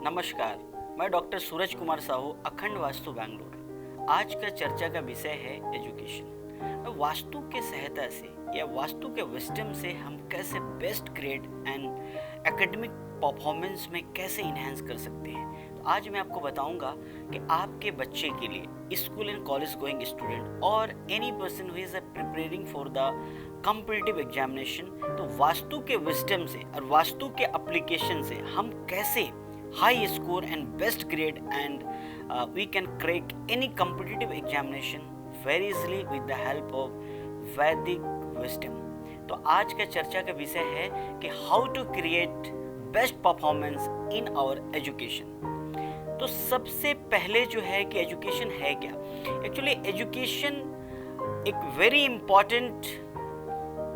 नमस्कार, मैं डॉक्टर सूरज कुमार साहू, अखंड वास्तु बैंगलोर। आज का चर्चा का विषय है एजुकेशन। वास्तु के सहायता से या वास्तु के विजडम से हम कैसे best grade and academic performance में कैसे इन्हेंस कर सकते हैं। तो आज मैं आपको बताऊंगा कि आपके बच्चे के लिए school and college going student और any person who is preparing for the competitive examination, तो वास्तु के विजडम से और वास्तु के एप्लीकेशन से हम कैसे high score and best grade and we can crack any competitive examination very easily with the help of Vedic wisdom। तो आज का चर्चा का विषय है कि how to create best performance in our education। तो सबसे पहले जो है कि एजुकेशन है क्या। एक्चुअली एजुकेशन एक वेरी इम्पॉर्टेंट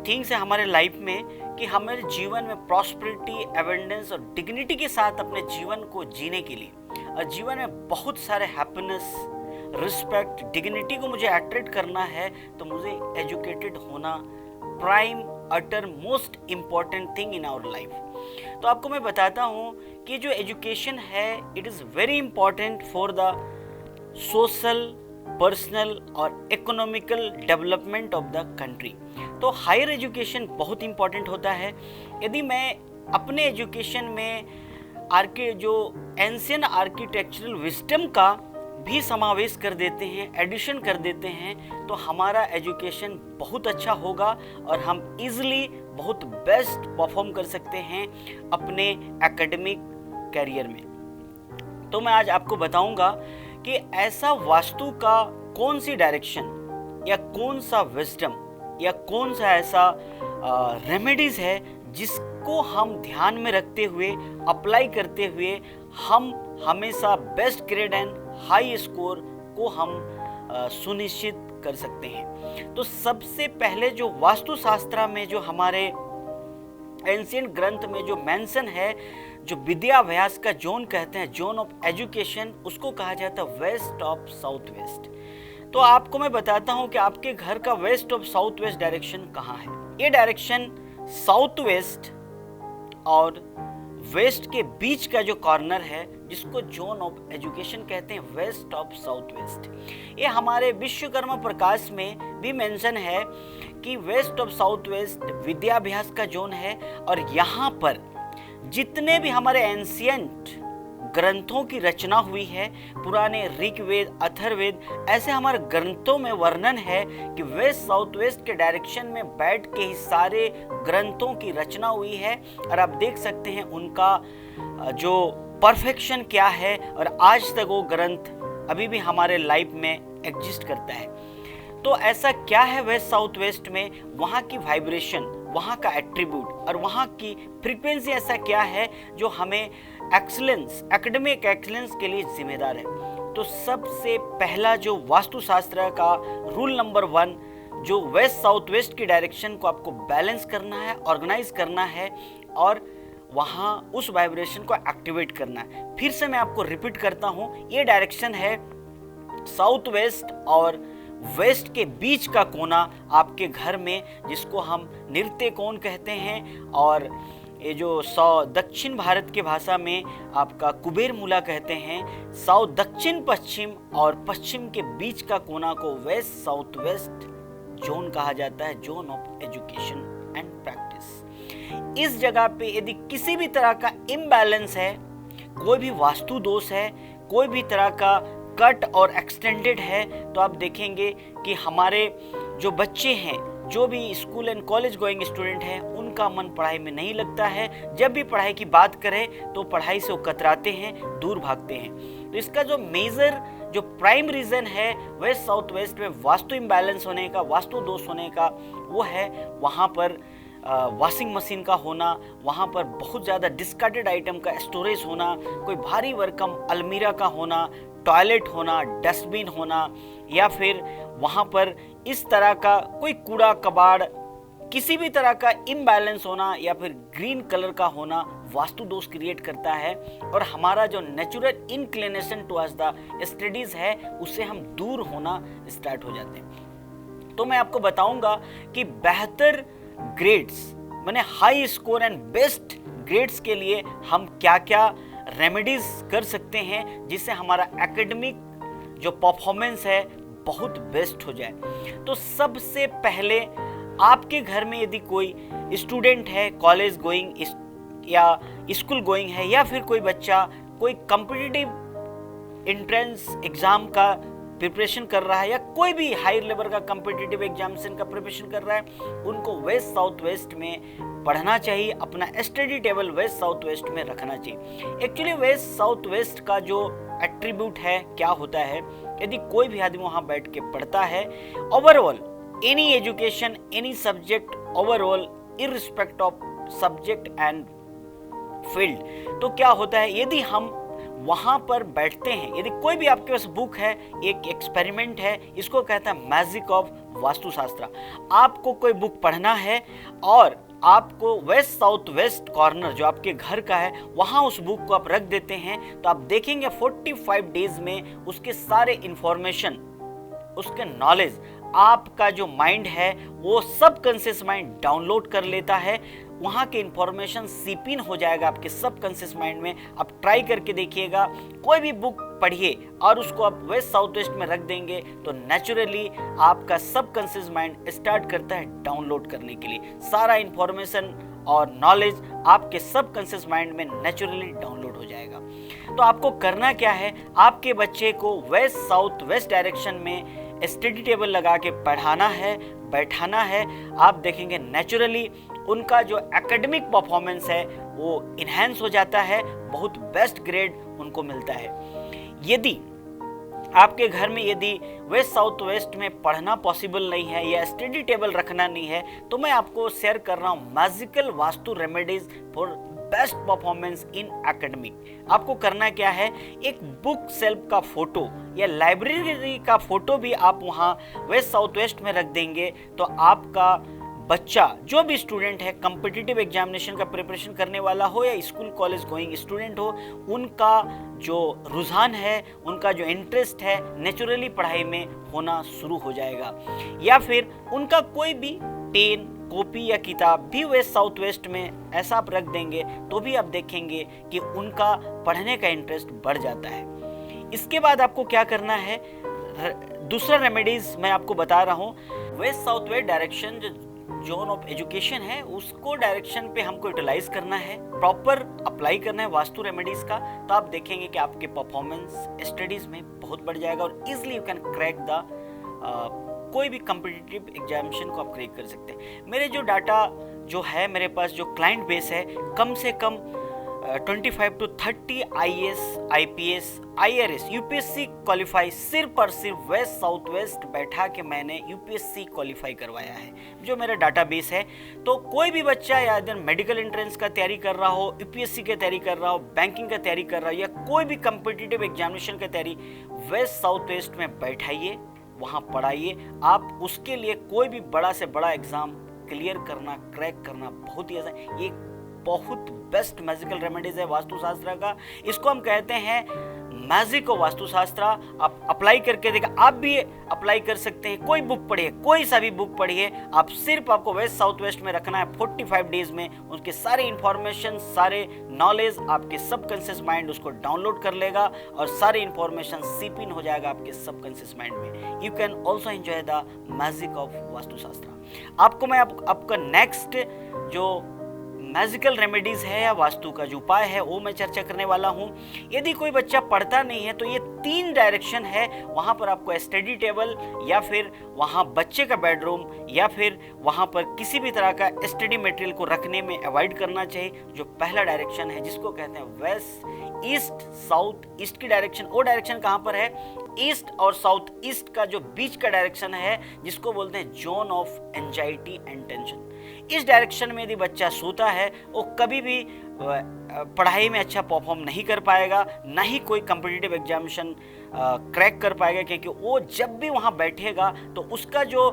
थिंग्स है हमारे लाइफ में कि हमारे जीवन में प्रॉस्पेरिटी, एबंडेंस और डिग्निटी के साथ अपने जीवन को जीने के लिए और जीवन में बहुत सारे हैप्पीनेस, रिस्पेक्ट, डिग्निटी को मुझे अट्रैक्ट करना है, तो मुझे एजुकेटेड होना prime uttermost important thing in our life. तो आपको मैं बताता हूँ कि जो एजुकेशन है it is very important for the social, personal और economical development of the country. तो हायर एजुकेशन बहुत इंपॉर्टेंट होता है। यदि मैं अपने एजुकेशन में जो एंशियंट आर्किटेक्चरल विजडम का भी समावेश कर देते हैं, एडिशन कर देते हैं, तो हमारा एजुकेशन बहुत अच्छा होगा और हम इजीली बहुत बेस्ट परफॉर्म कर सकते हैं अपने एकेडमिक कैरियर में। तो मैं आज आपको बताऊंगा कि ऐसा वास्तु का कौन सी डायरेक्शन या कौन सा विजडम या कौन सा ऐसा रेमेडीज है जिसको हम ध्यान में रखते हुए अप्लाई करते हुए हम हमेशा best grade and high score को हम सुनिश्चित कर सकते हैं। तो सबसे पहले जो वास्तुशास्त्र में जो हमारे एंशिएंट ग्रंथ में जो मेंशन है, जो विद्याभ्यास का जोन कहते हैं, जोन ऑफ एजुकेशन, उसको कहा जाता है वेस्ट ऑफ साउथ वेस्ट। तो आपको मैं बताता हूं कि आपके घर का west of south west direction कहाँ है। ये डायरेक्शन साउथ वेस्ट और वेस्ट के बीच का जो कॉर्नर है, जिसको जोन ऑफ एजुकेशन कहते हैं, वेस्ट ऑफ साउथ वेस्ट। ये हमारे विश्वकर्मा प्रकाश में भी मेंशन है कि वेस्ट ऑफ साउथ वेस्ट विद्याभ्यास का जोन है और यहाँ पर जितने भी हमारे एंशिएंट ग्रंथों की रचना हुई है, पुराने ऋग्वेद, अथर्ववेद, ऐसे हमारे ग्रंथों में वर्णन है कि वेस्ट साउथ वेस्ट के डायरेक्शन में बैठ के ही सारे ग्रंथों की रचना हुई है। और आप देख सकते हैं उनका जो परफेक्शन क्या है और आज तक वो ग्रंथ अभी भी हमारे लाइफ में एग्जिस्ट करता है। तो ऐसा क्या है वेस्ट साउथ वेस्ट में, वहाँ की वाइब्रेशन, वहाँ का एट्रीब्यूट और वहाँ की फ्रीक्वेंसी ऐसा क्या है जो हमें एक्सीलेंस, एकेडमिक एक्सीलेंस के लिए जिम्मेदार है। तो सबसे पहला जो वास्तुशास्त्र का रूल नंबर 1, जो वेस्ट साउथ वेस्ट की डायरेक्शन को आपको बैलेंस करना है, ऑर्गेनाइज करना है और वहाँ उस वाइब्रेशन को एक्टिवेट करना है। फिर से मैं आपको रिपीट करता हूँ, ये डायरेक्शन है साउथ वेस्ट और वेस्ट के बीच का कोना आपके घर में, जिसको हम नृत्य कोण कहते हैं, और ये जो दक्षिण भारत के भाषा में आपका कुबेर मूला कहते हैं। साउथ, दक्षिण पश्चिम और पश्चिम के बीच का कोना को वेस्ट साउथ वेस्ट जोन कहा जाता है, zone of education and practice. इस जगह पे यदि किसी भी तरह का इम्बैलेंस है, कोई भी वास्तु दोष है, कोई भी तरह का कट और एक्सटेंडेड है, तो आप देखेंगे कि हमारे जो बच्चे हैं, जो भी school and college going student हैं, उनका मन पढ़ाई में नहीं लगता है। जब भी पढ़ाई की बात करें तो पढ़ाई से वो कतराते हैं, दूर भागते हैं। तो इसका जो मेजर, जो प्राइम रीज़न है वेस्ट साउथ वेस्ट में वास्तु इम्बैलेंस होने का, वास्तु दोष होने का, वो है वहाँ पर वॉशिंग मशीन का होना, वहाँ पर बहुत ज़्यादा डिस्कार्डेड आइटम का स्टोरेज होना, कोई भारी भरकम अलमीरा का होना, टॉयलेट होना, डस्टबिन होना, या फिर वहाँ पर इस तरह का कोई कूड़ा कबाड़, किसी भी तरह का इम्बैलेंस होना या फिर ग्रीन कलर का होना वास्तु दोष क्रिएट करता है और हमारा जो natural inclination towards the studies है, उससे हम दूर होना स्टार्ट हो जाते हैं। तो मैं आपको बताऊंगा कि बेहतर ग्रेड्स, माने high score and best grades के लिए हम क्या क्या रेमेडीज कर सकते हैं जिससे हमारा एकेडमिक जो परफॉर्मेंस है बहुत बेस्ट हो जाए। तो सबसे पहले आपके घर में यदि कोई स्टूडेंट है, कॉलेज गोइंग या स्कूल गोइंग है, या फिर कोई बच्चा कोई कॉम्पिटिटिव एंट्रेंस एग्जाम का प्रिपरेशन कर रहा है या कोई भी हाई लेवल का कॉम्पिटिटिव एग्जामिनेशन का प्रिपरेशन कर रहा है, उनको वेस्ट साउथ वेस्ट में पढ़ना चाहिए, अपना study table waste south waste में रखना चाहिए। एक्चुअली वेस्ट साउथ वेस्ट का जो एट्रीब्यूट है क्या होता है, यदि कोई भी आदमी वहाँ बैठ के पढ़ता है, overall any education any subject overall irrespective of subject and field, तो क्या होता है यदि हम वहाँ पर बैठते हैं, यदि कोई भी आपके पास बुक है, एक एक्सपेरिमेंट है, इसको कहता है मैजिक ऑफ वास्तुशास्त्र। आपको कोई बुक पढ़ना है और आपको वेस्ट साउथ वेस्ट कॉर्नर जो आपके घर का है वहाँ उस बुक को आप रख देते हैं, तो आप देखेंगे 45 डेज में उसके सारे इंफॉर्मेशन, उसके नॉलेज आपका जो माइंड है वो सब कॉन्शियस माइंड डाउनलोड कर लेता है। वहाँ के इंफॉर्मेशन सीप इन हो जाएगा आपके सब कॉन्शियस माइंड में। आप ट्राई करके देखिएगा, कोई भी बुक पढ़िए और उसको आप वेस्ट साउथ वेस्ट में रख देंगे तो नेचुरली आपका सब कॉन्शियस माइंड स्टार्ट करता है डाउनलोड करने के लिए। सारा इंफॉर्मेशन और नॉलेज आपके सब कॉन्शियस माइंड में नेचुरली डाउनलोड हो जाएगा। तो आपको करना क्या है, आपके बच्चे को वेस्ट साउथ वेस्ट डायरेक्शन में स्टडी टेबल लगा के पढ़ाना है, बैठाना है। आप देखेंगे नेचुरली उनका जो एकेडमिक परफॉर्मेंस है वो इन्हेंस हो जाता है, बहुत बेस्ट ग्रेड उनको मिलता है। यदि आपके घर में यदि वेस्ट साउथ वेस्ट में पढ़ना पॉसिबल नहीं है या स्टडी टेबल रखना नहीं है, तो मैं आपको शेयर कर रहा हूँ magical vastu remedies for best performance in academic. आपको करना क्या है, एक बुक सेल्फ का फोटो या लाइब्रेरी का फोटो भी आप वहाँ वेस्ट साउथ वेस्ट में रख देंगे तो आपका बच्चा जो भी स्टूडेंट है, कॉम्पिटिटिव एग्जामिनेशन का प्रिपरेशन करने वाला हो या स्कूल कॉलेज गोइंग स्टूडेंट हो, उनका जो रुझान है, उनका जो इंटरेस्ट है नेचुरली पढ़ाई में होना शुरू हो जाएगा। या फिर उनका कोई भी पेन, कॉपी या किताब भी वेस्ट साउथ वेस्ट में ऐसा आप रख देंगे तो भी आप देखेंगे कि उनका पढ़ने का इंटरेस्ट बढ़ जाता है। इसके बाद आपको क्या करना है, दूसरा रेमेडीज मैं आपको बता रहा हूँ। वेस्ट साउथ वेस्ट डायरेक्शन जो जोन ऑफ एजुकेशन है उसको डायरेक्शन पे हमको यूटिलाइज करना है, प्रॉपर अप्लाई करना है वास्तु रेमेडीज का, तो आप देखेंगे कि आपके परफॉर्मेंस स्टडीज में बहुत बढ़ जाएगा और easily you can crack the कोई भी कॉम्पिटिटिव एग्जामिनेशन को आप क्रैक कर सकते हैं। मेरे जो डाटा जो है, मेरे पास जो क्लाइंट बेस है, कम से कम 25 to 30 IAS, IPS, IRS, UPSC qualify सिर्फ और सिर्फ वेस्ट साउथ वेस्ट बैठा के मैंने यूपीएससी क्वालिफाई करवाया है, जो मेरा डाटाबेस है। तो कोई भी बच्चा या इधर मेडिकल एंट्रेंस का तैयारी कर रहा हो, यूपीएससी की तैयारी कर रहा हो, बैंकिंग का तैयारी कर रहा हो या कोई भी कॉम्पिटिटिव एग्जामिनेशन की तैयारी, वेस्ट साउथ वेस्ट में बैठाइए, वहाँ पढ़ाइए। आप उसके लिए कोई भी बड़ा से बड़ा एग्जाम क्लियर करना, क्रैक करना बहुत ही आसान। ये बहुत बेस्ट मैजिकल रेमेडीज है वास्तुशास्त्र का, इसको हम कहते हैं मैजिक ऑफ वास्तुशास्त्र। आप अप्लाई करके देखा, आप भी अप्लाई कर सकते हैं। कोई बुक पढ़िए, कोई सा भी बुक पढ़िए, आप सिर्फ आपको वेस्ट साउथ वेस्ट में रखना है। 45 डेज में उसके सारे इंफॉर्मेशन, सारे नॉलेज आपके सबकॉन्शियस माइंड उसको डाउनलोड कर लेगा और सारे इंफॉर्मेशन सीप इन हो जाएगा आपके सबकॉन्शियस माइंड में। You can also enjoy the magic of Vastushastra. आपको मैं आपका नेक्स्ट जो मैजिकल रेमेडीज है या वास्तु का जो उपाय है वो मैं चर्चा करने वाला हूँ। यदि कोई बच्चा पढ़ता नहीं है तो ये 3 डायरेक्शन है, वहाँ पर आपको स्टडी टेबल या फिर वहाँ बच्चे का बेडरूम या फिर वहाँ पर किसी भी तरह का स्टडी मटेरियल को रखने में अवॉइड करना चाहिए। जो पहला डायरेक्शन है जिसको कहते हैं वेस्ट ईस्ट साउथ ईस्ट की डायरेक्शन, वो डायरेक्शन कहाँ पर है, ईस्ट और साउथ ईस्ट का जो बीच का डायरेक्शन है जिसको बोलते हैं zone of anxiety and tension. इस डायरेक्शन में यदि बच्चा सोता है वो कभी भी पढ़ाई में अच्छा परफॉर्म नहीं कर पाएगा, ना ही कोई कॉम्पिटिटिव एग्जामिनेशन क्रैक कर पाएगा, क्योंकि वो जब भी वहाँ बैठेगा तो उसका जो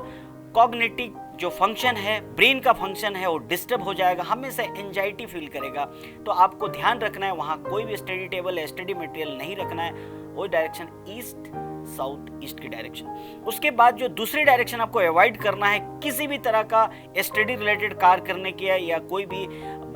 कॉग्निटिव जो फंक्शन है, ब्रेन का फंक्शन है, वो डिस्टर्ब हो जाएगा, हमेशा एंजाइटी फील करेगा। तो आपको ध्यान रखना है वहाँ कोई भी स्टडी टेबल या स्टडी मटेरियल नहीं रखना है। वो डायरेक्शन ईस्ट साउथ ईस्ट की डायरेक्शन। उसके बाद जो दूसरी डायरेक्शन आपको अवॉइड करना है, किसी भी तरह का स्टडी रिलेटेड कार्य करने की या कोई भी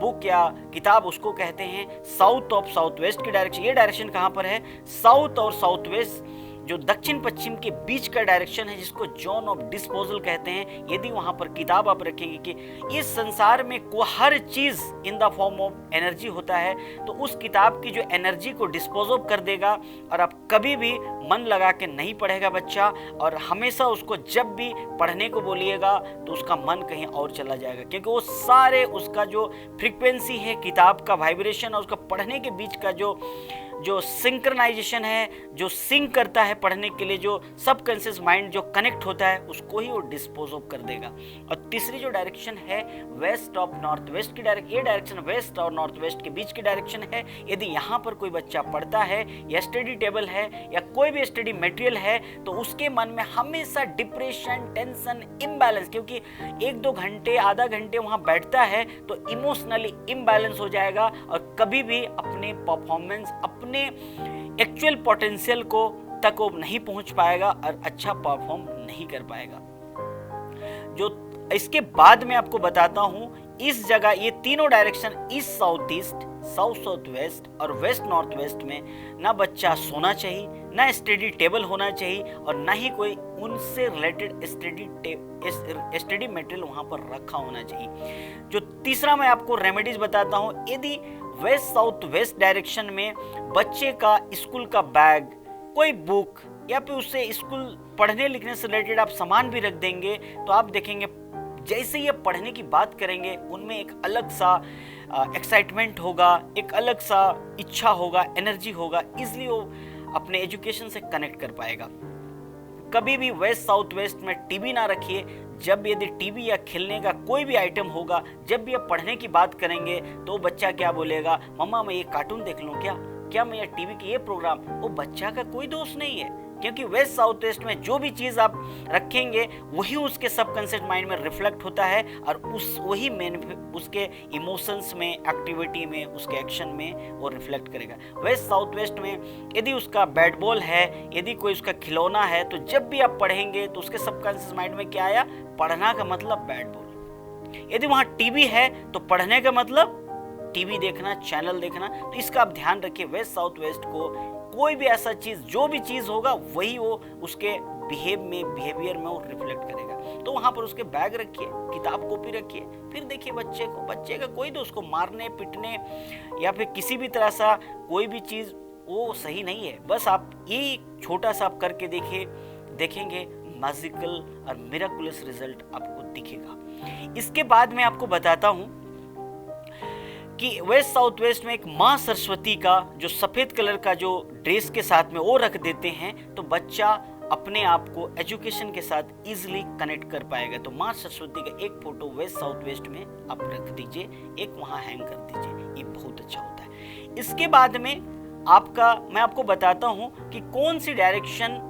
बुक या किताब उसको कहते हैं साउथ ऑफ साउथ वेस्ट की डायरेक्शन। ये डायरेक्शन कहाँ पर है? साउथ और साउथ वेस्ट, जो दक्षिण पश्चिम के बीच का डायरेक्शन है, जिसको जोन ऑफ डिस्पोजल कहते हैं। यदि वहां पर किताब आप रखेंगे कि इस संसार में को हर चीज in the form of energy होता है, तो उस किताब की जो एनर्जी को डिस्पोज ऑफ कर देगा और आप कभी भी मन लगा के नहीं पढ़ेगा बच्चा, और हमेशा उसको जब भी पढ़ने को बोलिएगा तो उसका मन कहीं और चला जाएगा, क्योंकि वो सारे उसका जो फ्रीक्वेंसी है किताब का वाइब्रेशन और उसका पढ़ने के बीच का जो सिंक्रोनाइजेशन है, जो सिंक करता है पढ़ने के लिए, जो सबकॉन्शियस माइंड जो कनेक्ट होता है, उसको ही वो डिस्पोज ऑफ कर देगा। और तीसरी जो डायरेक्शन है वेस्ट ऑफ नॉर्थ वेस्ट की डायरेक्शन, ये डायरेक्शन वेस्ट और नॉर्थ वेस्ट के बीच की डायरेक्शन है। यदि यहाँ पर कोई बच्चा पढ़ता है या स्टडी टेबल है या कोई भी स्टडी मटेरियल है, तो उसके मन में हमेशा डिप्रेशन, टेंशन, इम्बैलेंस, क्योंकि 1-2 घंटे आधा घंटे वहाँ बैठता है तो इमोशनली इम्बैलेंस हो जाएगा और कभी भी अपने परफॉर्मेंस, अपने एक्चुअल पोटेंशियल को तक वो नहीं पहुंच पाएगा और अच्छा परफॉर्म नहीं कर पाएगा। जो इसके बाद में आपको बताता हूं, इस जगह ये तीनों direction east south east, south south west और वेस्ट नॉर्थ वेस्ट में ना बच्चा सोना चाहिए, ना स्टडी टेबल होना चाहिए और ना ही कोई उनसे रिलेटेड स्टडी मटेरियल वहां पर रखा होना चाहिए। जो तीसरा मैं आपको रेमेडीज बताता हूं, यदि वेस्ट साउथ वेस्ट डायरेक्शन में बच्चे का स्कूल का बैग, कोई बुक या फिर उससे स्कूल पढ़ने लिखने से रिलेटेड आप सामान भी रख देंगे, तो आप देखेंगे जैसे ये पढ़ने की बात करेंगे उनमें एक अलग सा एक्साइटमेंट होगा, एक अलग सा इच्छा होगा, एनर्जी होगा, इसलिए वो अपने एजुकेशन से कनेक्ट कर पाएगा। कभी भी वेस्ट साउथ वेस्ट में टीवी ना रखिए। जब यदि टीवी या खेलने का कोई भी आइटम होगा, जब भी आप पढ़ने की बात करेंगे तो बच्चा क्या बोलेगा, मम्मा मैं ये कार्टून देख लूँ क्या मैं ये टीवी की ये प्रोग्राम, वो बच्चा का कोई दोष नहीं है, क्योंकि वेस्ट साउथ वेस्ट में जो भी चीज़ आप रखेंगे वही उसके सबकॉन्शियस माइंड में रिफ्लेक्ट होता है और वही उसके इमोशंस में, एक्टिविटी में, उसके एक्शन में वो रिफ्लेक्ट करेगा। वेस्ट साउथ वेस्ट में यदि उसका बैट बॉल है, यदि कोई उसका खिलौना है, तो जब भी आप पढ़ेंगे तो उसके सबकॉन्शियस माइंड में क्या आया, पढ़ना का मतलब बैट बॉल। यदि वहाँ टीवी है तो पढ़ने का मतलब टीवी देखना, चैनल देखना। तो इसका आप ध्यान रखिए, वेस्ट साउथ वेस्ट को कोई भी ऐसा चीज, जो भी चीज होगा वही वो उसके बिहेवियर में वो रिफ्लेक्ट करेगा। तो वहां पर उसके बैग रखिए, किताब कॉपी रखिए, फिर देखिए बच्चे का कोई दोष को मारने पीटने या फिर किसी भी तरह सा कोई भी चीज वो सही नहीं है। बस आप ये छोटा सा आप करके देखेंगे मैजिकल और मिराकुलस रिजल्ट आपको दिखेगा। इसके बाद मैं आपको बताता हूं कि वेस्ट साउथ वेस्ट में एक माँ सरस्वती का जो सफ़ेद कलर का जो ड्रेस के साथ में वो रख देते हैं, तो बच्चा अपने आप को एजुकेशन के साथ इजीली कनेक्ट कर पाएगा। तो माँ सरस्वती का एक फोटो वेस्ट साउथ वेस्ट में आप रख दीजिए, एक वहाँ हैंग कर दीजिए, ये बहुत अच्छा होता है। इसके बाद में मैं आपको बताता हूँ कि कौन सी डायरेक्शन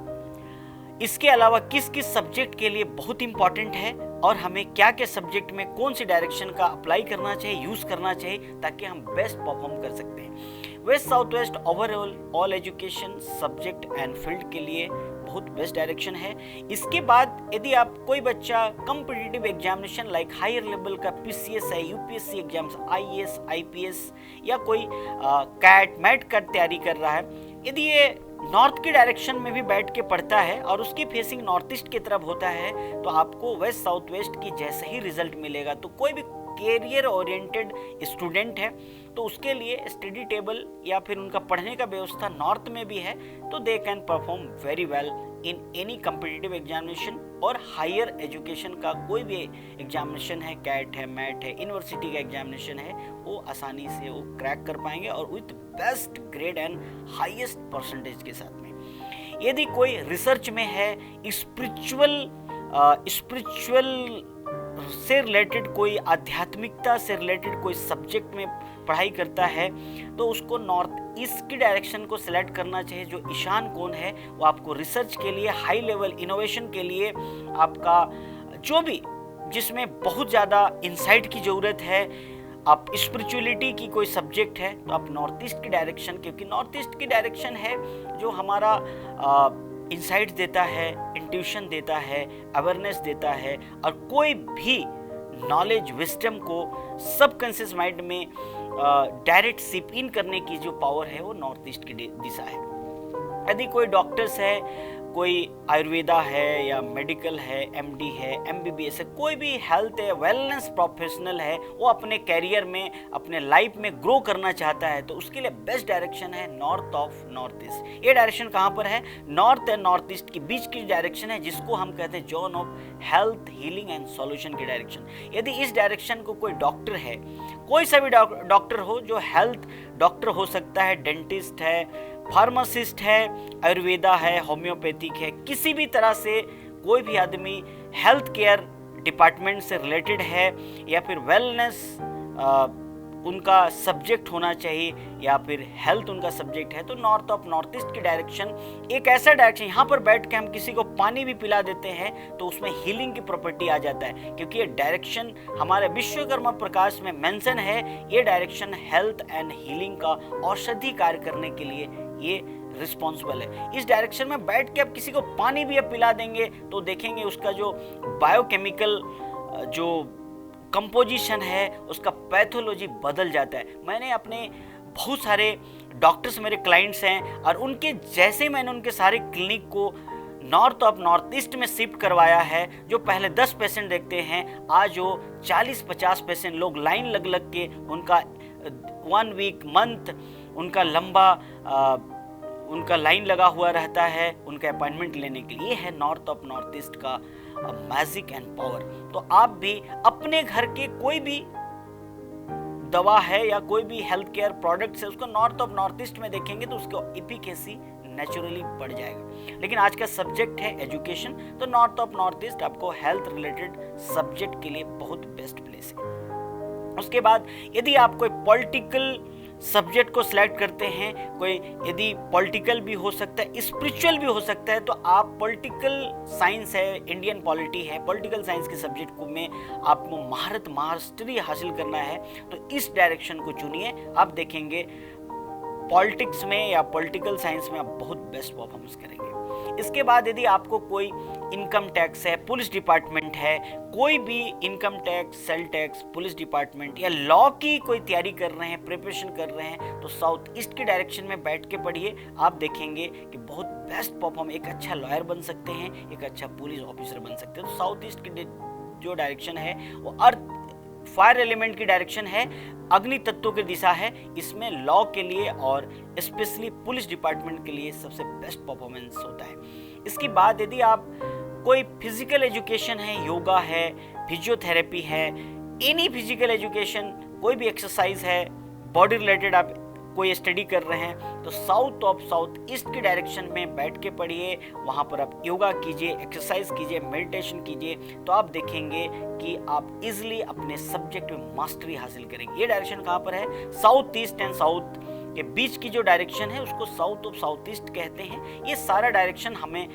इसके अलावा किस किस सब्जेक्ट के लिए बहुत इंपॉर्टेंट है और हमें क्या क्या सब्जेक्ट में कौन सी डायरेक्शन का अप्लाई करना चाहिए, यूज करना चाहिए, ताकि हम बेस्ट परफॉर्म कर सकते हैं। Waste south waste overall all education subject and field के लिए बहुत बेस्ट डायरेक्शन है। इसके बाद यदि आप कोई बच्चा competitive examination like higher level का पीसीएस है, यूपीएससी एग्जाम्स, आईएएस, आईपीएस या कोई कैट मैट का तैयारी कर रहा है, यदि ये नॉर्थ की डायरेक्शन में भी बैठ के पढ़ता है और उसकी फेसिंग नॉर्थ ईस्ट की तरफ होता है, तो आपको वेस्ट साउथ वेस्ट की जैसे ही रिजल्ट मिलेगा। तो कोई भी कैरियर ओरिएंटेड स्टूडेंट है तो उसके लिए स्टडी टेबल या फिर उनका पढ़ने का व्यवस्था नॉर्थ में भी है, तो they can perform very well in any competitive examination. और हायर एजुकेशन का कोई भी एग्जामिनेशन है, कैट है, मैट है, यूनिवर्सिटी का एग्जामिनेशन है, वो आसानी से वो क्रैक कर पाएंगे और with best grade and highest percentage के साथ में। यदि कोई रिसर्च में है, स्पिरिचुअल से रिलेटेड कोई, आध्यात्मिकता से रिलेटेड कोई सब्जेक्ट में पढ़ाई करता है, तो उसको नॉर्थ ईस्ट की डायरेक्शन को सिलेक्ट करना चाहिए। जो ईशान कोण है वो आपको रिसर्च के लिए, हाई लेवल इनोवेशन के लिए, आपका जो भी जिसमें बहुत ज़्यादा इंसाइट की ज़रूरत है, आप स्पिरिचुअलिटी की कोई सब्जेक्ट है, तो आप नॉर्थ ईस्ट की डायरेक्शन, क्योंकि नॉर्थ ईस्ट की डायरेक्शन है जो हमारा इंसाइट देता है, इंट्यूशन देता है, अवेयरनेस देता है। और कोई भी नॉलेज विजडम को सबकॉन्शियस माइंड में डायरेक्ट सिप इन करने की जो पावर है वो नॉर्थ ईस्ट की दिशा है। यदि कोई डॉक्टर्स है, कोई आयुर्वेदा है या मेडिकल है, एमडी है, एमबीबीएस है, कोई भी हेल्थ है, वेलनेस प्रोफेशनल है, वो अपने कैरियर में, अपने लाइफ में ग्रो करना चाहता है, तो उसके लिए बेस्ट डायरेक्शन है नॉर्थ ऑफ नॉर्थ ईस्ट। ये डायरेक्शन कहाँ पर है? नॉर्थ एंड नॉर्थ ईस्ट के बीच की डायरेक्शन है, जिसको हम कहते हैं zone of health, healing and solution की डायरेक्शन। यदि इस डायरेक्शन को कोई डॉक्टर है, कोई सा भी डॉक्टर हो, जो हेल्थ डॉक्टर हो सकता है, डेंटिस्ट है, फार्मासिस्ट है, आयुर्वेदा है, होम्योपैथिक है, किसी भी तरह से कोई भी आदमी हेल्थ केयर डिपार्टमेंट से रिलेटेड है या फिर वेलनेस उनका सब्जेक्ट होना चाहिए या फिर हेल्थ उनका सब्जेक्ट है, तो नॉर्थ ऑफ नॉर्थ ईस्ट की डायरेक्शन एक ऐसा डायरेक्शन, यहाँ पर बैठ के हम किसी को पानी भी पिला देते हैं तो उसमें हीलिंग की प्रॉपर्टी आ जाता है, क्योंकि ये डायरेक्शन हमारे विश्वकर्मा प्रकाश में मेंशन है। ये डायरेक्शन हेल्थ एंड हीलिंग का औषधि कार्य करने के लिए ये रिस्पॉन्सिबल है। इस डायरेक्शन में बैठ के आप किसी को पानी भी आप पिला देंगे तो देखेंगे उसका जो बायोकेमिकल जो कंपोजिशन है, उसका पैथोलॉजी बदल जाता है। मैंने अपने बहुत सारे डॉक्टर्स मेरे क्लाइंट्स हैं और उनके जैसे मैंने उनके सारे क्लिनिक को नॉर्थ ऑफ नॉर्थ ईस्ट में शिफ्ट करवाया है, जो पहले 10 पेशेंट देखते हैं, आज वो 40-50 पेशेंट लोग लाइन लग लग के उनका 1 वीक मंथ उनका लंबा उनका लाइन लगा हुआ रहता है उनका अपॉइंटमेंट लेने के लिए। ये है नॉर्थ ऑफ नॉर्थ ईस्ट का मैजिक एंड पावर। तो आप भी अपने घर के कोई भी दवा है या कोई भी हेल्थ केयर प्रोडक्ट्स है, उसको नॉर्थ ऑफ नॉर्थ ईस्ट में देखेंगे तो उसको एफिकेसी नेचुरली बढ़ जाएगा। लेकिन आज का सब्जेक्ट है एजुकेशन, तो नॉर्थ ऑफ नॉर्थ ईस्ट आपको हेल्थ रिलेटेड सब्जेक्ट के लिए बहुत बेस्ट प्लेस है। उसके बाद यदि आप कोई पॉलिटिकल सब्जेक्ट को सिलेक्ट करते हैं, कोई यदि पॉलिटिकल भी हो सकता है, स्पिरिचुअल भी हो सकता है, तो आप पॉलिटिकल साइंस है, इंडियन पॉलिटी है, पॉलिटिकल साइंस के सब्जेक्ट को में आपको महारत मास्टरी हासिल करना है तो इस डायरेक्शन को चुनिए। आप देखेंगे पॉलिटिक्स में या पॉलिटिकल साइंस में आप बहुत बेस्ट परफॉर्मेंस करेंगे। इसके बाद यदि आपको कोई इनकम टैक्स है, पुलिस डिपार्टमेंट है, कोई भी income tax, sale tax, police department या लॉ की कोई तैयारी कर रहे हैं, प्रिपरेशन कर रहे हैं, तो साउथ ईस्ट की डायरेक्शन में बैठ के पढ़िए। आप देखेंगे कि बहुत बेस्ट परफॉर्म, एक अच्छा लॉयर बन सकते हैं, एक अच्छा पुलिस ऑफिसर बन सकते हैं। तो साउथ ईस्ट की जो डायरेक्शन है वो अर्थ फायर एलिमेंट की डायरेक्शन है, अग्नि तत्वों की दिशा है। इसमें लॉ के लिए और स्पेशली पुलिस डिपार्टमेंट के लिए सबसे बेस्ट परफॉर्मेंस होता है। इसके बाद यदि आप कोई फिजिकल एजुकेशन है, योगा है, फिजियोथेरेपी है, एनी फिजिकल एजुकेशन, कोई भी एक्सरसाइज है, बॉडी रिलेटेड आप कोई स्टडी कर रहे हैं, तो साउथ ऑफ साउथ ईस्ट की डायरेक्शन में बैठ के पढ़िए। वहाँ पर आप योगा कीजिए, एक्सरसाइज कीजिए, मेडिटेशन कीजिए, तो आप देखेंगे कि आप इजीली अपने सब्जेक्ट में मास्टरी हासिल करेंगे। ये डायरेक्शन कहाँ पर है? साउथ ईस्ट एंड साउथ के बीच की जो डायरेक्शन है उसको साउथ ऑफ साउथ ईस्ट कहते हैं। ये सारा डायरेक्शन हमें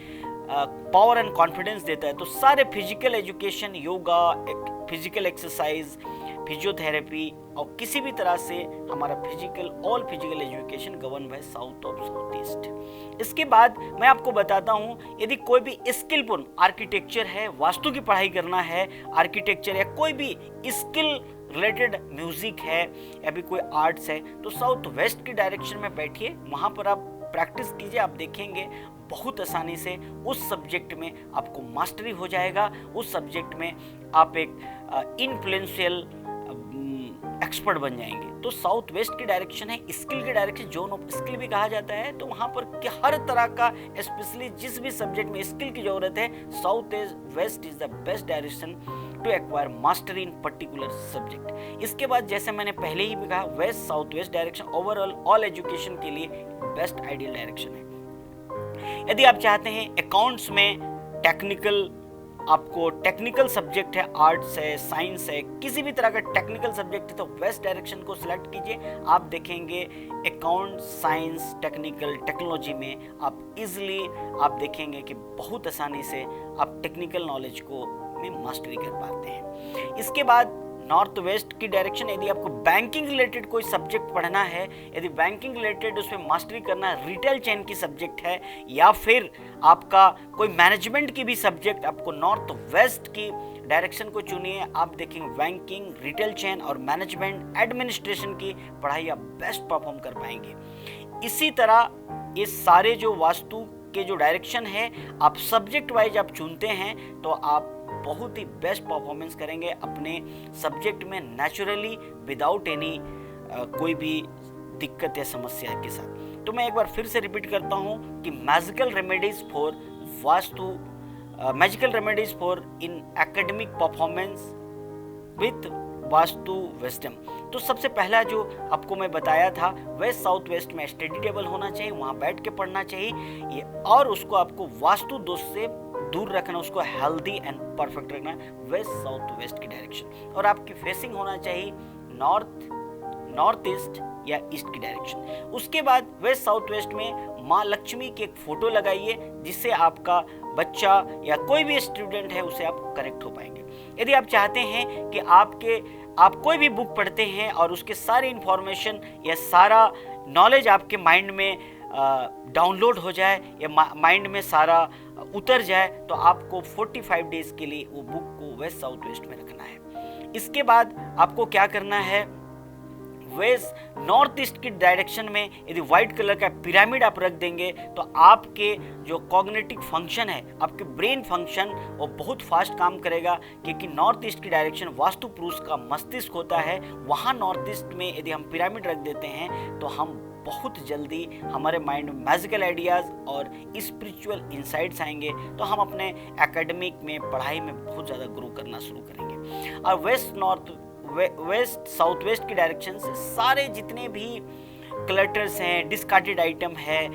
पावर एंड कॉन्फिडेंस देता है। तो सारे physical education, yoga, physical exercise, physiotherapy और किसी भी तरह से हमारा all physical education govern by south of south east. इसके बाद मैं आपको बताता हूँ, यदि कोई भी स्किलफुल आर्किटेक्चर है, वास्तु की पढ़ाई करना है, आर्किटेक्चर या कोई भी स्किल रिलेटेड म्यूजिक है या भी कोई आर्ट्स है, तो साउथ वेस्ट की डायरेक्शन में बैठिए, वहाँ पर आप प्रैक्टिस कीजिए। आप देखेंगे बहुत आसानी से उस सब्जेक्ट में आपको मास्टरी हो जाएगा। उस सब्जेक्ट में आप एक इन्फ्लुएंशियल एक्सपर्ट बन जाएंगे। तो साउथ वेस्ट की डायरेक्शन है स्किल की डायरेक्शन, जोन ऑफ स्किल भी कहा जाता है। तो वहाँ पर हर तरह का, स्पेशली जिस भी सब्जेक्ट में स्किल की जरूरत है, south west is the best direction to acquire mastery in particular subject. इसके बाद जैसे मैंने पहले ही भी कहा, west south west direction overall all education के लिए बेस्ट आइडियल डायरेक्शन है। यदि आप चाहते हैं अकाउंट्स में टेक्निकल, आपको टेक्निकल सब्जेक्ट है, आर्ट्स है, साइंस है, किसी भी तरह का टेक्निकल सब्जेक्ट है, तो वेस्ट डायरेक्शन को सिलेक्ट कीजिए। आप देखेंगे अकाउंट, साइंस, टेक्निकल, टेक्नोलॉजी में आप इजीली आप देखेंगे कि बहुत आसानी से आप टेक्निकल नॉलेज को में मास्टरी कर पाते हैं। इसके बाद नॉर्थ वेस्ट की डायरेक्शन, यदि आपको बैंकिंग रिलेटेड कोई सब्जेक्ट पढ़ना है, यदि बैंकिंग रिलेटेड उसमें मास्टरी करना है, रिटेल चेन की सब्जेक्ट है, या फिर आपका कोई मैनेजमेंट की भी सब्जेक्ट, आपको नॉर्थ वेस्ट की डायरेक्शन को चुनिए। आप देखेंगे बैंकिंग, रिटेल चेन और मैनेजमेंट एडमिनिस्ट्रेशन की पढ़ाई आप बेस्ट परफॉर्म कर पाएंगे। इसी तरह ये सारे जो वास्तु के जो डायरेक्शन है आप सब्जेक्ट वाइज आप चुनते हैं तो आप बहुत ही बेस्ट परफॉर्मेंस करेंगे अपने सब्जेक्ट में नेचुरली, विदाउट एनी कोई भी दिक्कत या समस्या के साथ। तो मैं एक बार फिर से रिपीट करता हूँ कि magical remedies for in academic performance with vastu wisdom. तो सबसे पहला जो आपको मैं बताया था, वेस्ट साउथ वेस्ट में स्टडी टेबल होना चाहिए, वहाँ बैठ के पढ़ना चाहिए ये, और उसको आपको वास्तु दोष से दूर रखना, उसको हेल्दी एंड परफेक्ट रखना है वेस्ट साउथ वेस्ट की डायरेक्शन। और आपकी फेसिंग होना चाहिए नॉर्थ ईस्ट या ईस्ट की डायरेक्शन। उसके बाद वेस्ट साउथ वेस्ट में माँ लक्ष्मी की एक फोटो लगाइए जिससे आपका बच्चा या कोई भी स्टूडेंट है उसे आप कनेक्ट हो पाएंगे। यदि आप चाहते हैं कि आप कोई भी बुक पढ़ते हैं और उसके सारी इंफॉर्मेशन या सारा नॉलेज आपके माइंड में डाउनलोड हो जाए या माइंड में सारा उतर जाए, तो आपको 45 डेज के लिए वो बुक को वेस्ट साउथ वेस्ट में रखना है। इसके बाद आपको क्या करना है, वेस्ट नॉर्थ ईस्ट की डायरेक्शन में यदि व्हाइट कलर का पिरामिड आप रख देंगे तो आपके जो कॉग्निटिव फंक्शन है, आपके ब्रेन फंक्शन, वो बहुत फास्ट काम करेगा, क्योंकि नॉर्थ ईस्ट की डायरेक्शन वास्तु पुरुष का मस्तिष्क होता है। वहाँ नॉर्थ ईस्ट में यदि हम पिरामिड रख देते हैं तो हम बहुत जल्दी हमारे माइंड में मैजिकल आइडियाज़ और स्पिरिचुअल इंसाइट्स आएंगे, तो हम अपने एकेडमिक में, पढ़ाई में बहुत ज़्यादा ग्रो करना शुरू करेंगे। और वेस्ट साउथ वेस्ट की डायरेक्शन से सारे जितने भी क्लटर्स हैं, डिस्कार्डेड आइटम है,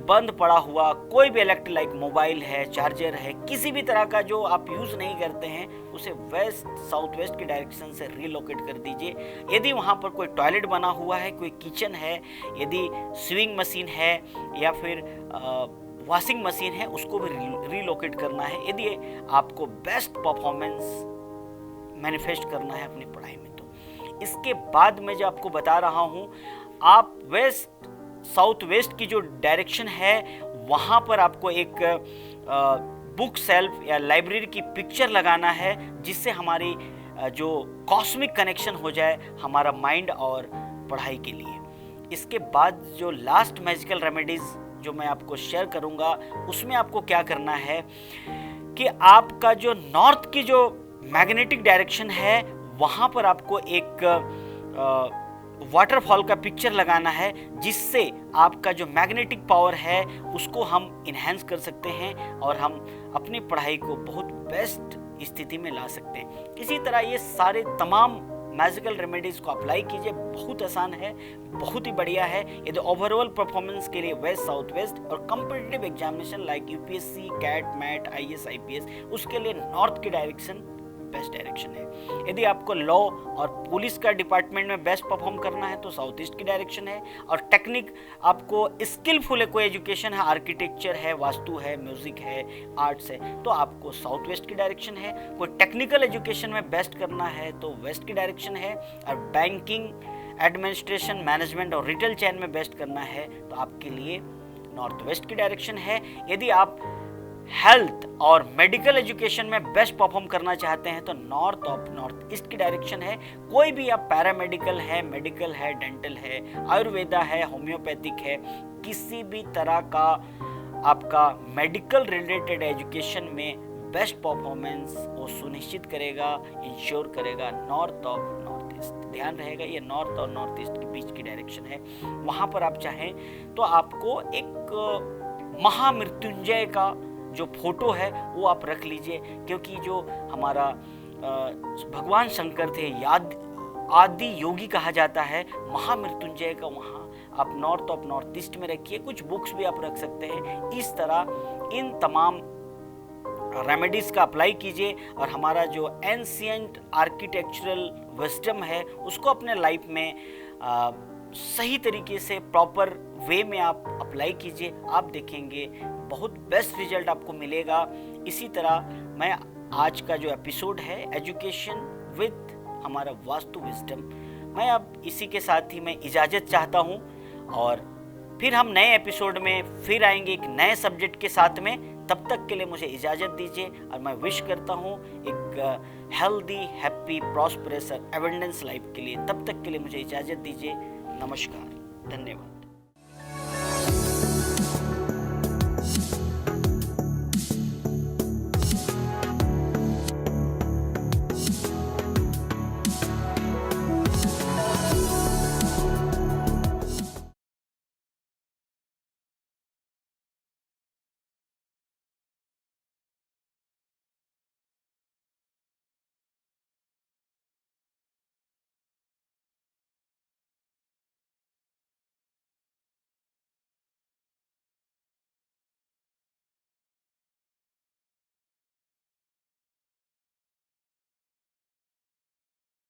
बंद पड़ा हुआ कोई भी इलेक्ट्रिक मोबाइल है, चार्जर है, किसी भी तरह का जो आप यूज़ नहीं करते हैं, उसे वेस्ट साउथ वेस्ट की डायरेक्शन से रीलोकेट कर दीजिए। यदि वहाँ पर कोई टॉयलेट बना हुआ है, कोई किचन है, यदि स्विंग मशीन है या फिर वॉशिंग मशीन है, उसको भी रीलोकेट करना है यदि आपको बेस्ट परफॉर्मेंस मैनिफेस्ट करना है अपनी पढ़ाई में। तो इसके बाद मैं जो आपको बता रहा हूँ, आप वेस्ट साउथ वेस्ट की जो डायरेक्शन है वहाँ पर आपको एक बुक सेल्फ या लाइब्रेरी की पिक्चर लगाना है, जिससे हमारी जो कॉस्मिक कनेक्शन हो जाए हमारा माइंड और पढ़ाई के लिए। इसके बाद जो लास्ट मैजिकल रेमेडीज जो मैं आपको शेयर करूँगा, उसमें आपको क्या करना है कि आपका जो नॉर्थ की जो मैग्नेटिक डायरेक्शन है वहाँ पर आपको एक वाटरफॉल का पिक्चर लगाना है, जिससे आपका जो मैग्नेटिक पावर है उसको हम इन्हेंस कर सकते हैं और हम अपनी पढ़ाई को बहुत बेस्ट स्थिति में ला सकते हैं। इसी तरह ये सारे तमाम मैजिकल रेमेडीज़ को अप्लाई कीजिए, बहुत आसान है, बहुत ही बढ़िया है। यदि ओवरऑल परफॉर्मेंस के लिए वेस्ट साउथ वेस्ट और competitive examination like UPSC, CAT, MAT, IAS, IPS, उसके लिए नॉर्थ की डायरेक्शन बेस्ट डायरेक्शन है। यदि आपको लॉ और पुलिस का डिपार्टमेंट में बेस्ट परफॉर्म करना है तो साउथ ईस्ट की डायरेक्शन है। और टेक्निक आपको स्किलफुल है, कोई एजुकेशन है, आर्किटेक्चर है, वास्तु है, म्यूजिक है, आर्ट्स है, तो आपको साउथ वेस्ट की डायरेक्शन है। कोई टेक्निकल एजुकेशन में बेस्ट करना है तो वेस्ट की डायरेक्शन है। और बैंकिंग, एडमिनिस्ट्रेशन, मैनेजमेंट और रिटेल चेन में बेस्ट करना है तो आपके लिए नॉर्थ वेस्ट की डायरेक्शन है। यदि आप हेल्थ और मेडिकल एजुकेशन में बेस्ट परफॉर्म करना चाहते हैं तो नॉर्थ ईस्ट की डायरेक्शन है। कोई भी आप पैरामेडिकल है, मेडिकल है, डेंटल है, आयुर्वेदा है, होम्योपैथिक है, किसी भी तरह का आपका मेडिकल रिलेटेड एजुकेशन में बेस्ट परफॉर्मेंस वो सुनिश्चित करेगा, इंश्योर करेगा नॉर्थ ईस्ट। ध्यान रहेगा ये नॉर्थ और नॉर्थ ईस्ट के बीच की डायरेक्शन है। वहाँ पर आप चाहें तो आपको एक महामृत्युंजय का जो फोटो है वो आप रख लीजिए, क्योंकि जो हमारा भगवान शंकर थे, आदि योगी कहा जाता है, महामृत्युंजय का वहाँ आप नॉर्थ ईस्ट में रखिए। कुछ बुक्स भी आप रख सकते हैं। इस तरह इन तमाम रेमेडीज का अप्लाई कीजिए और हमारा जो एंशिएंट आर्किटेक्चरल विजडम है उसको अपने लाइफ में सही तरीके से प्रॉपर वे में आप अप्लाई कीजिए। आप देखेंगे बहुत बेस्ट रिजल्ट आपको मिलेगा। इसी तरह मैं आज का जो एपिसोड है एजुकेशन विद हमारा वास्तु विजडम, मैं अब इसी के साथ ही मैं इजाज़त चाहता हूँ और फिर हम नए एपिसोड में फिर आएंगे एक नए सब्जेक्ट के साथ में। तब तक के लिए मुझे इजाज़त दीजिए और मैं विश करता हूँ एक हेल्दी, हैप्पी, प्रॉस्परस और एबंडेंस लाइफ के लिए। तब तक के लिए मुझे इजाज़त दीजिए। नमस्कार, धन्यवाद।